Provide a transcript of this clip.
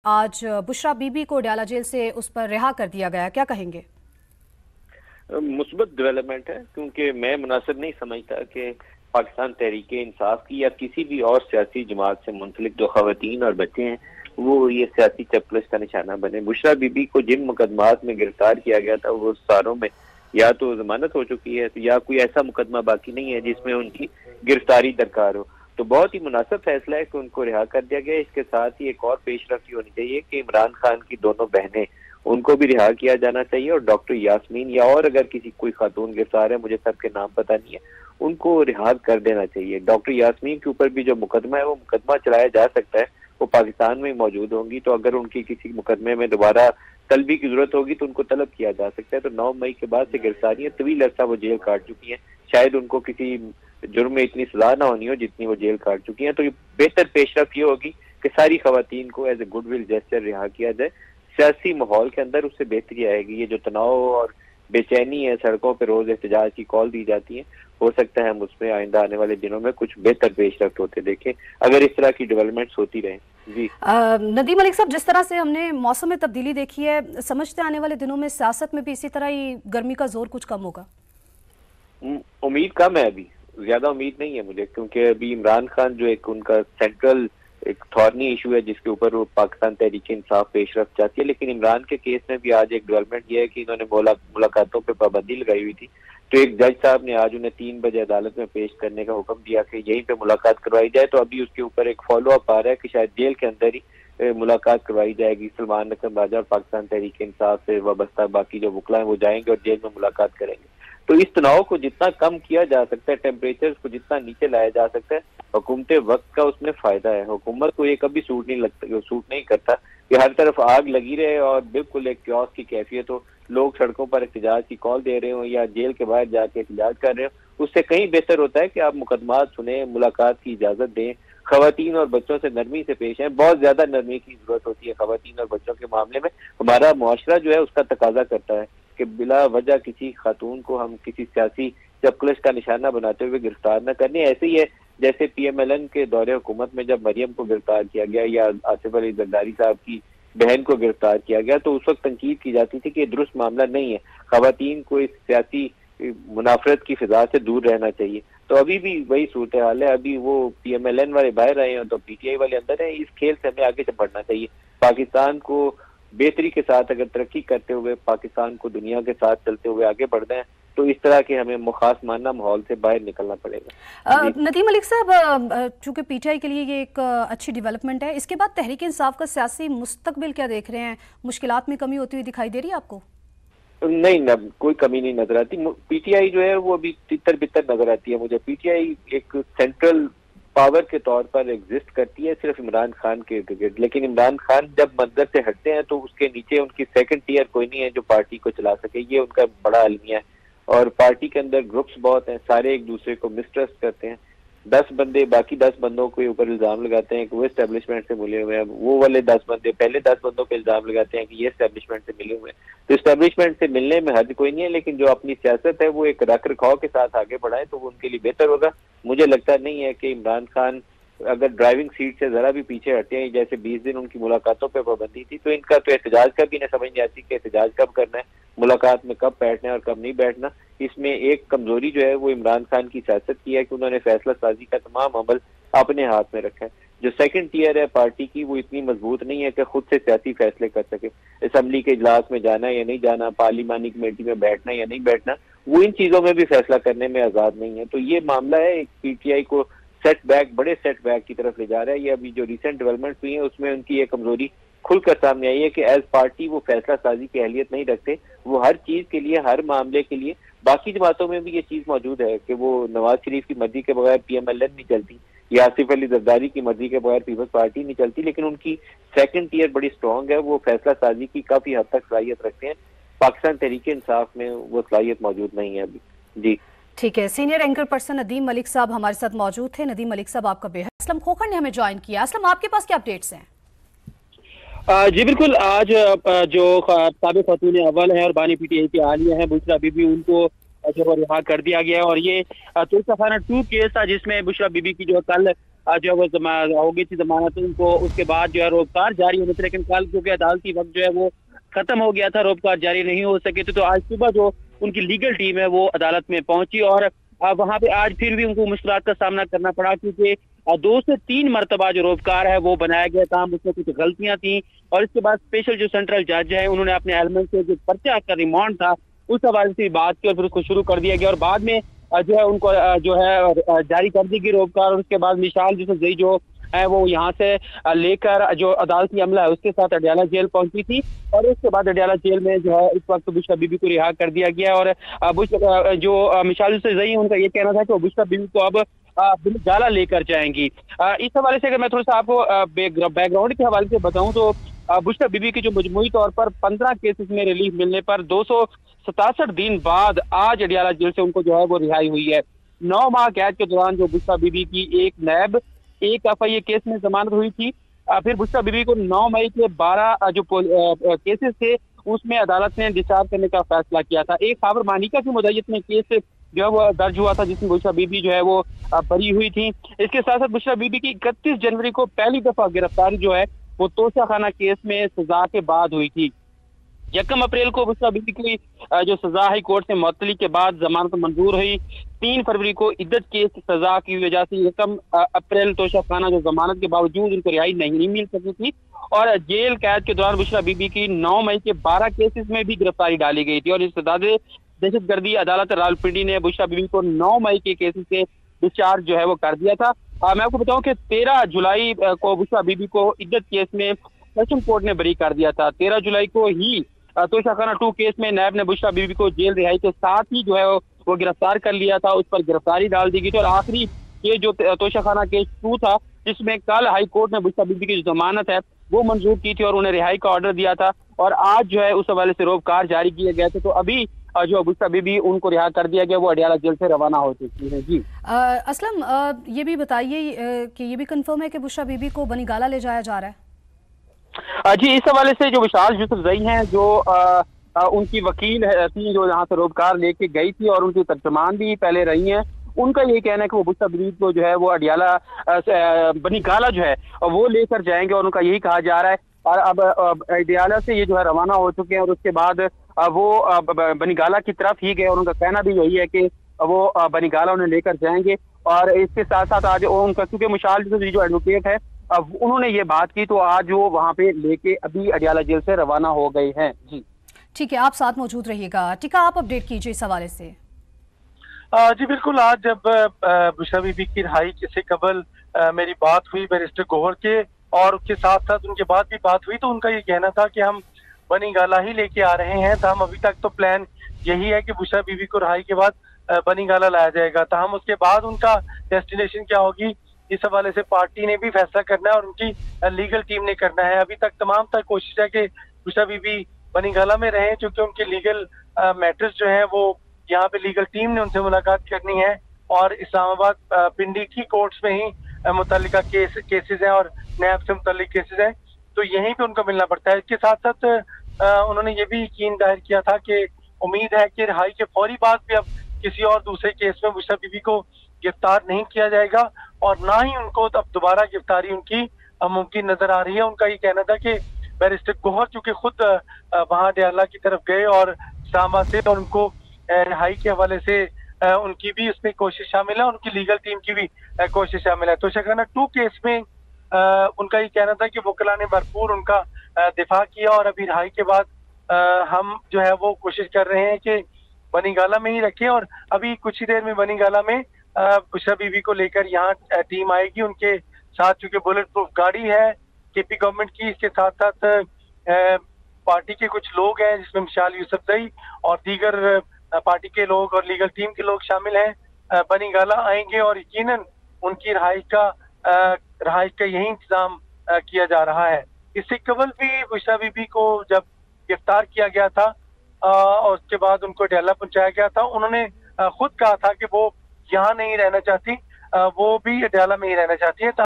आज बुशरा बीबी को डयाला जेल से उस पर रिहा कर दिया गया, क्या कहेंगे? मुस्बत डेवलपमेंट है, क्योंकि मैं मुनासिब नहीं समझता कि पाकिस्तान तहरीक इंसाफ की या किसी भी और सियासी जमात से मुंसलिक जो खवातीन और बच्चे हैं वो ये सियासी चपलश का निशाना बने। बुशरा बीबी को जिन मुकदमात में गिरफ्तार किया गया था वो सारों में या तो जमानत हो चुकी है या कोई ऐसा मुकदमा बाकी नहीं है जिसमें उनकी गिरफ्तारी दरकार हो। तो बहुत ही मुनासिब फैसला है कि उनको रिहा कर दिया गया। इसके साथ ही एक और पेशरफ्त होनी चाहिए कि इमरान खान की दोनों बहनें, उनको भी रिहा किया जाना चाहिए, और डॉक्टर यास्मीन या और अगर किसी कोई खातून गिरफ्तार है, मुझे सबके नाम पता नहीं है, उनको रिहा कर देना चाहिए। डॉक्टर यास्मीन के ऊपर भी जो मुकदमा है वो मुकदमा चलाया जा सकता है, वो पाकिस्तान में मौजूद होंगी, तो अगर उनकी किसी मुकदमे में दोबारा तलबी की जरूरत होगी तो उनको तलब किया जा सकता है। तो 9 मई के बाद से गिरफ्तारी है, तवील अरसा वो जेल काट चुकी है, शायद उनको किसी जुर्म में इतनी सजा ना होनी हो जितनी वो जेल काट चुकी है। तो ये बेहतर पेशरफ ये होगी कि सारी खवातीन को एज ए गुडविल जेस्चर रिहा किया जाए। सियासी माहौल के अंदर उससे बेहतरी आएगी। ये जो तनाव और बेचैनी है, सड़कों पर रोज एहतजाज की कॉल दी जाती है, हो सकता है हम उसमें आइंदा आने वाले दिनों में कुछ बेहतर पेशरफ्त होते देखें अगर इस तरह की डेवलपमेंट्स होती रहें। जी नदीम मलिक साहब, जिस तरह से हमने मौसम में तब्दीली देखी है, समझते आने वाले दिनों में सियासत में भी इसी तरह ही गर्मी का जोर कुछ कम होगा? उम्मीद कम है, अभी ज्यादा उम्मीद नहीं है मुझे, क्योंकि अभी इमरान खान जो एक उनका सेंट्रल एक थॉर्नी इशू है जिसके ऊपर वो पाकिस्तान तहरीक इंसाफ पेशरफ्त चाहती है। लेकिन इमरान के केस में भी आज एक डेवलपमेंट ये है कि इन्होंने मुलाकातों पर पाबंदी लगाई हुई थी, तो एक जज साहब ने आज उन्हें 3 बजे अदालत में पेश करने का हुक्म दिया कि यहीं पे मुलाकात करवाई जाए। तो अभी उसके ऊपर एक फॉलो अप आ रहा है कि शायद जेल के अंदर ही मुलाकात करवाई जाएगी। सलमान नकम राजा और पाकिस्तान तहरीक इंसाफ से वाबस्ता बाकी जो वकला हैं वो जाएंगे और जेल में मुलाकात करेंगे। तो इस तनाव को जितना कम किया जा सकता है, टेम्परेचर को जितना नीचे लाया जा सकता है, हुकूमत वक्त का उसमें फायदा है। हुकूमत को ये कभी सूट नहीं करता कि हर तरफ आग लगी रहे और बिल्कुल एक क्योस की कैफियत हो, लोग सड़कों पर एहतजाज की कॉल दे रहे हो या जेल के बाहर जाके एहतजाज कर रहे हो। उससे कहीं बेहतर होता है कि आप मुकदमात सुने, मुलाकात की इजाजत दें, खवातीन और बच्चों से नरमी से पेश है। बहुत ज्यादा नरमी की जरूरत होती है खवातीन और बच्चों के मामले में। हमारा मुआशरा जो है उसका तकाजा करता है कि बिला वजह किसी खातून को हम किसी सियासी चपकलश का निशाना बनाते हुए गिरफ्तार न करने। ऐसे ही है जैसे PMLN के दौरे हुकूमत में जब मरियम को गिरफ्तार किया गया या आसिफ अली जरदारी साहब की बहन को गिरफ्तार किया गया, तो उस वक्त तनकीद की जाती थी कि ये दुरुस्त मामला नहीं है, खवातीन को इस सियासी मुनाफरत की फिजा से दूर रहना चाहिए। तो अभी भी वही सूरत हाल है। अभी वो PMLN वाले बाहर आए हैं तो PTI वाले अंदर है। इस खेल से हमें आगे से बढ़ना चाहिए। पाकिस्तान को बेहतरी के साथ अगर तरक्की करते हुए, पाकिस्तान को दुनिया के साथ चलते हुए आगे बढ़ना है, तो इस तरह के हमें मुखास मानना माहौल से बाहर निकलना पड़ेगा। नदीम मलिक साहब, चूंकि PTI के लिए ये एक अच्छी डेवलपमेंट है, इसके बाद तहरीक इंसाफ का सियासी मुस्तकबिल क्या देख रहे हैं? मुश्किलात में कमी होती हुई दिखाई दे रही है आपको? नहीं ना, कोई कमी नहीं नजर आती। PTI जो है वो अभी तितर बितर नजर आती है मुझे। PTI एक सेंट्रल पावर के तौर पर एग्जिस्ट करती है सिर्फ इमरान खान के इर्द गिर्द, लेकिन इमरान खान जब मंजर से हटते हैं तो उसके नीचे उनकी सेकंड टियर कोई नहीं है जो पार्टी को चला सके। ये उनका बड़ा अलमिया है। और पार्टी के अंदर ग्रुप्स बहुत हैं, सारे एक दूसरे को मिसट्रस्ट करते हैं। 10 बंदे बाकी 10 बंदों के ऊपर इल्जाम लगाते हैं कि वो एस्टेब्लिशमेंट से मिले हुए हैं, वो वाले 10 बंदे पहले 10 बंदों पे इल्जाम लगाते हैं कि ये एस्टेब्लिशमेंट से मिले हुए हैं। तो एस्टेब्लिशमेंट से मिलने में हद कोई नहीं है, लेकिन जो अपनी सियासत है वो एक रख रखाव के साथ आगे बढ़ाए तो वो उनके लिए बेहतर होगा। मुझे लगता नहीं है कि इमरान खान अगर ड्राइविंग सीट से जरा भी पीछे हटते हैं, जैसे 20 दिन उनकी मुलाकातों पर पाबंदी थी, तो इनका तो एहतजाज का भी नहीं समझ नहीं आती कि एहतजाज कब करना है, मुलाकात में कब बैठना है और कब नहीं बैठना। इसमें एक कमजोरी जो है वो इमरान खान की सियासत की है कि उन्होंने फैसला साजी का तमाम अमल अपने हाथ में रखा है। जो सेकंड टियर है पार्टी की वो इतनी मजबूत नहीं है कि खुद से सियासी फैसले कर सके। असेंबली के इजलास में जाना या नहीं जाना, पार्लिमानी कमेटी में बैठना या नहीं बैठना, वो इन चीजों में भी फैसला करने में आजाद नहीं है। तो ये मामला है एक PTI को बड़े सेटबैक की तरफ ले जा रहा है। ये अभी जो रिसेंट डेवलपमेंट हुई है उसमें उनकी ये कमजोरी खुलकर सामने आई है कि एज पार्टी वो फैसला साजी की अहलियत नहीं रखते। वो हर चीज के लिए, हर मामले के लिए, बाकी जमातों में भी ये चीज मौजूद है कि वो नवाज शरीफ की मर्जी के बगैर PMLN नहीं चलती या आसिफ अली जरदारी की मर्जी के बगैर पीपल्स पार्टी नहीं चलती, लेकिन उनकी सेकंड टियर बड़ी स्ट्रांग है। वो फैसला साजी की काफी हद तक सलाहियत रखते हैं। पाकिस्तान तहरीक इंसाफ में वो सलाहियत मौजूद नहीं है अभी। जी ठीक है। Senior anchor person Nadeem Malik साहब हमारे साथ मौजूद थे। नदीम मलिक साहब आपका बेहद। असलम खोखर ने हमें ज्वाइन किया। असलम, आपके पास क्या अपडेट्स हैं? जी बिल्कुल, आज जो साबिक खातून अव्वल हैं और बानी PTI की आलिया हैं बुशरा बीबी, उनको जो रिहा कर दिया गया है। और ये तुर्कस्तान 2 केस था जिसमें बुशरा बीबी की जो कल जो है वो हो गई थी जमानत उनको, उसके बाद जो है रोजगार जारी होने थे, लेकिन कल क्योंकि अदालती वक्त जो है वो खत्म हो गया था, रोजगार जारी नहीं हो सके थे, तो आज सुबह जो उनकी लीगल टीम है वो अदालत में पहुंची और वहां पे आज फिर भी उनको मुश्किलात का सामना करना पड़ा, क्योंकि 2 से 3 मरतबा जो रोजगार है वो बनाया गया था, उसमें कुछ गलतियां थी और इसके बाद स्पेशल जो सेंट्रल जज है उन्होंने अपने एलिमेंट से जो पर्चा का रिमांड था उस हवाले से बात की और फिर उसको शुरू कर दिया गया और बाद में जो है उनको जो है जारी कर दी गई रोजगार। और उसके बाद मिसाल जई जो है वो यहाँ से लेकर जो अदालती अमला है उसके साथ अडयाला जेल पहुंची थी और उसके बाद अडयाला जेल में जो है इस वक्त बुशरा बीबी को रिहा कर दिया गया। और जो मिसाल जई उनका ये कहना था कि वो बुशरा बीबी को अब गाला लेकर जाएंगी। इस हवाले से अगर मैं थोड़ा सा आपको बैकग्राउंड के हवाले से बताऊं तो बुशरा बीबी की जो मजमूई तौर पर 15 केसेस में रिलीफ मिलने पर 267 दिन बाद आज अडयाला जेल से उनको जो है वो रिहाई हुई है। 9 माह कैद के दौरान जो बुशरा बीबी की एक नैब एक FIA केस में जमानत हुई थी, फिर बुशरा बीबी को 9 मई के 12 जो केसेस थे उसमें अदालत ने डिस्चार्ज करने का फैसला किया था। एक खाबर मानिका की मुद्दत में केस जो है वो दर्ज हुआ था जिसमें बुशरा बीबी जो है वो बरी हुई थी। इसके साथ साथ बुशरा बीबी की 31 जनवरी को पहली दफा गिरफ्तारी जो है वो तोशाखाना केस में सजा के बाद हुई थी। 1 अप्रैल को बुशरा बीबी की जो सजा हाई कोर्ट से मुअत्तली के बाद जमानत मंजूर हुई। 3 फरवरी को इद्दत केस सजा की वजह से 1 अप्रैल तोशाखाना जो जमानत के बावजूद उनको रिहाई नहीं मिल सकी थी और जेल कैद के दौरान बुशरा बीबी की 9 मई के 12 केसेस में भी गिरफ्तारी डाली गई थी और इस दहशतगर्दी अदालत रावलपिंडी ने बुशरा बीबी को 9 मई के केसेस से डिस्चार्ज जो है वो कर दिया था। मैं आपको बताऊं कि 13 जुलाई को बुशरा बीबी को इद्दत केस में सेशन कोर्ट ने बरी कर दिया था। 13 जुलाई को ही तोशाखाना 2 केस में नैब ने बुशरा बीबी को जेल रिहाई के साथ ही जो है वो गिरफ्तार कर लिया था, उस पर गिरफ्तारी डाल दी गई थी और आखिरी ये जो तोशाखाना केस 2 था जिसमें कल हाई कोर्ट ने बुशरा बीबी की जो जमानत है वो मंजूर की थी और उन्हें रिहाई का ऑर्डर दिया था और आज जो है उस हवाले से रोबकार जारी किए गए थे। तो अभी जो बुशरा बीबी उनको रिहा कर दिया गया, वो अडयाला जेल से रवाना हो चुकी है। जी असलम, ये भी बताइए कि ये भी कंफर्म है कि बुशरा बीबी को बनीगाला ले जाया जा रहा है? जी, इस हवाले से जो विशाल यूसुफजई हैं जो उनकी वकील थी जो यहाँ से रोजगार लेके गई थी और उनकी तर्जमान भी पहले रही हैं, उनका ये कहना है कि वो बुशरा बीबी को जो है वो अडयाला बनीगाला जो है वो लेकर जाएंगे और उनका यही कहा जा रहा है। और अब अडयाला से ये जो है रवाना हो चुके हैं और उसके बाद वो बनीगाला की तरफ ही गए और उनका कहना भी यही है कि वो बनीगाला उन्हें लेकर जाएंगे। और इसके साथ साथ आज उनका क्योंकि मुशाल जो एडवोकेट है अब उन्होंने ये बात की तो आज वो वहां पे लेके अभी अडयाला जेल से रवाना हो गए हैं। जी ठीक है, आप साथ मौजूद रहिएगा। टीका, आप अपडेट कीजिए इस हवाले से। जी बिल्कुल, आज जब बुशरा बीबी की रिहाई से कबल मेरी बात हुई बैरिस्टर गौहर के और उसके साथ साथ उनके बाद भी बात हुई तो उनका ये कहना था कि हम बनीगाला ही लेके आ रहे हैं। तो हम अभी तक तो प्लान यही है कि बुशरा बीबी को रिहाई के बाद बनीगाला लाया जाएगा। तो हम उसके बाद उनका डेस्टिनेशन क्या होगी इस हवाले से पार्टी ने भी फैसला करना है और उनकी लीगल टीम ने करना है। अभी तक तमाम तक कोशिश है कि बुशरा बीबी बनीगाला में रहे क्योंकि उनके लीगल मैटर्स जो है वो यहाँ पे लीगल टीम ने उनसे मुलाकात करनी है और इस्लामाबाद पिंडी की कोर्ट्स में ही मुतल्लिका केसेस हैं और नैब से मुतल्लिक केसेस हैं तो यहीं पे उनको मिलना पड़ता है। इसके साथ साथ उन्होंने ये भी यकीन जाहिर किया था कि उम्मीद है कि रिहाई के फौरी बाद भी अब किसी और दूसरे केस में बुशरा बीबी को गिरफ्तार नहीं किया जाएगा और ना ही उनको अब दोबारा गिरफ्तारी उनकी मुमकिन नजर आ रही है। उनका ये कहना था कि बैरिस्टर गौहर चूंकि खुद वहां अडयाला की तरफ गए और इस्लामाबाद से और उनको रिहाई के हवाले से उनकी भी उसमें कोशिश शामिल है, उनकी लीगल टीम की भी कोशिश शामिल है। तो तोशाखाना 2 केस में उनका ये कहना था कि वकला ने भरपूर उनका दिफा किया और अभी रिहाई के बाद हम जो है वो कोशिश कर रहे हैं कि बनीगाला में ही रखें और अभी कुछ ही देर में बनीगाला में बुशरा बीबी को लेकर यहाँ टीम आएगी। उनके साथ चूंकि बुलेट प्रूफ गाड़ी है केपी गवर्नमेंट की, इसके साथ साथ पार्टी के कुछ लोग हैं जिसमें मिसाल यूसुफजई और दीगर पार्टी के लोग और लीगल टीम के लोग शामिल हैं। बनीगाला आएंगे और यकीनन उनकी रिहाई का यही इंतजाम किया जा रहा है। इससे कबल भी बुशरा बीबी को जब गिरफ्तार किया गया था और उसके बाद उनको अडयाला पहुंचाया गया था, उन्होंने खुद कहा था कि वो यहाँ नहीं रहना चाहती, वो भी अडयाला में ही रहना चाहती है।